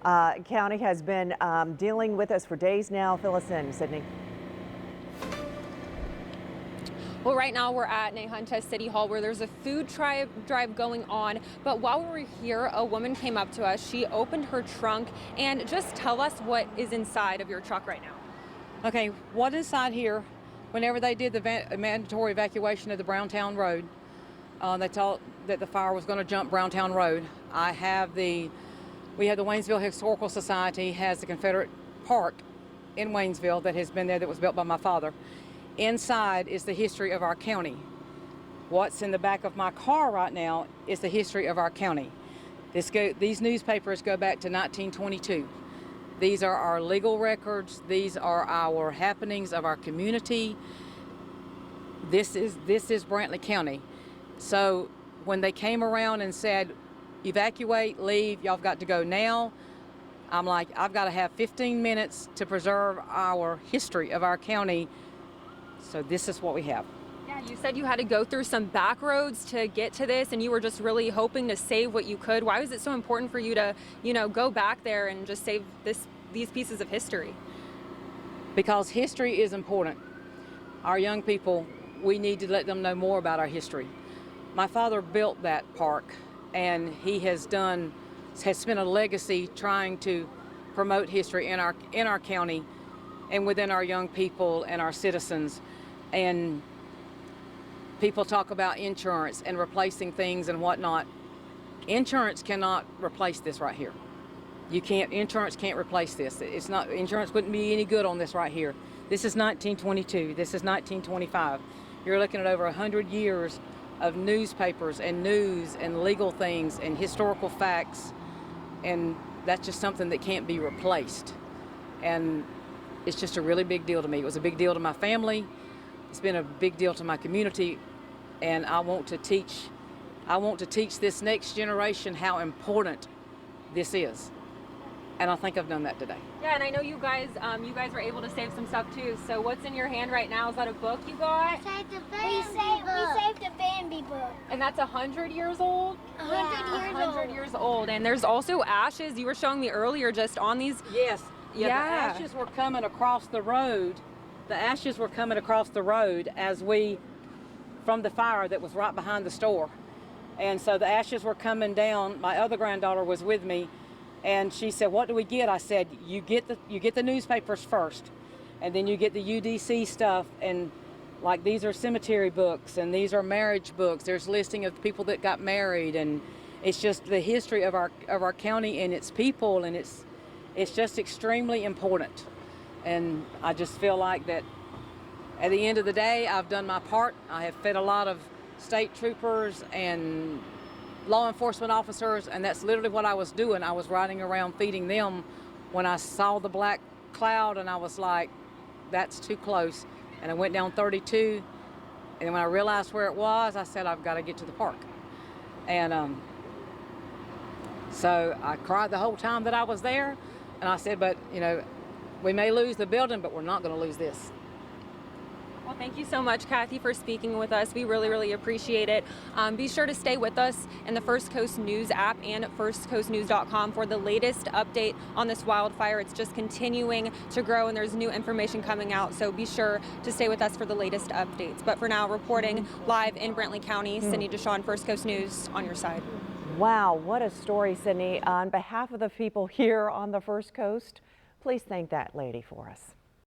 County has been dealing with us for days now. Fill us in, Sydney. Well, right now we're at Nahunta City Hall where there's a food drive going on. But while we were here, a woman came up to us. She opened her trunk and just tell us what is inside of your truck right now. Okay, what inside here, whenever they did the mandatory evacuation of the Browntown Road, they thought that the fire was going to jump Browntown Road. We have the Waynesville Historical Society has the Confederate Park in Waynesville that has been there, that was built by my father. Inside is the history of our county. What's in the back of my car right now is the history of our county. These newspapers go back to 1922. These are our legal records. These are our happenings of our community. This is Brantley County. So when they came around and said, evacuate, leave, y'all have got to go now, I'm like, I've got to have 15 minutes to preserve our history of our county. So this is what we have. Yeah, you said you had to go through some back roads to get to this, and you were just really hoping to save what you could. Why was it so important for you to, go back there and just save these pieces of history? Because history is important. Our young people, we need to let them know more about our history. My father built that park, and he has spent a legacy trying to promote history in our county and within our young people and our citizens. And people talk about insurance and replacing things and whatnot. Insurance cannot replace this right here. Insurance can't replace this. Insurance wouldn't be any good on this right here. This is 1922, this is 1925. You're looking at over 100 years of newspapers and news and legal things and historical facts, and that's just something that can't be replaced. And it's just a really big deal to me. It was a big deal to my family. It's been a big deal to my community, and I want to teach this next generation how important this is. And I think I've done that today. Yeah, and I know you guys were able to save some stuff too. So what's in your hand right now? Is that a book you got? We saved a Bambi book. And that's 100 years old? 100 years old. And there's also ashes you were showing me earlier just on these. Yes. Yeah. Yeah. The ashes were coming across the road. The ashes were coming across the road from the fire that was right behind the store. And so the ashes were coming down. My other granddaughter was with me, and she said, what do we get? I said, you get the newspapers first, and then you get the UDC stuff, and like these are cemetery books, and these are marriage books. There's listing of people that got married, and it's just the history of our county and its people, and it's just extremely important. And I just feel like that at the end of the day, I've done my part. I have fed a lot of state troopers and law enforcement officers, and that's literally what I was doing. I was riding around feeding them when I saw the black cloud, and I was like, that's too close. And I went down 32, and when I realized where it was, I said, I've got to get to the park. And so I cried the whole time that I was there, and I said, but we may lose the building, but we're not going to lose this. Well, thank you so much, Kathy, for speaking with us. We really, really appreciate it. Be sure to stay with us in the First Coast News app and at firstcoastnews.com for the latest update on this wildfire. It's just continuing to grow, and there's new information coming out, so be sure to stay with us for the latest updates. But for now, reporting live in Brantley County, Sydney Deshawn, First Coast News, on your side. Wow, what a story, Sydney. On behalf of the people here on the First Coast, please thank that lady for us.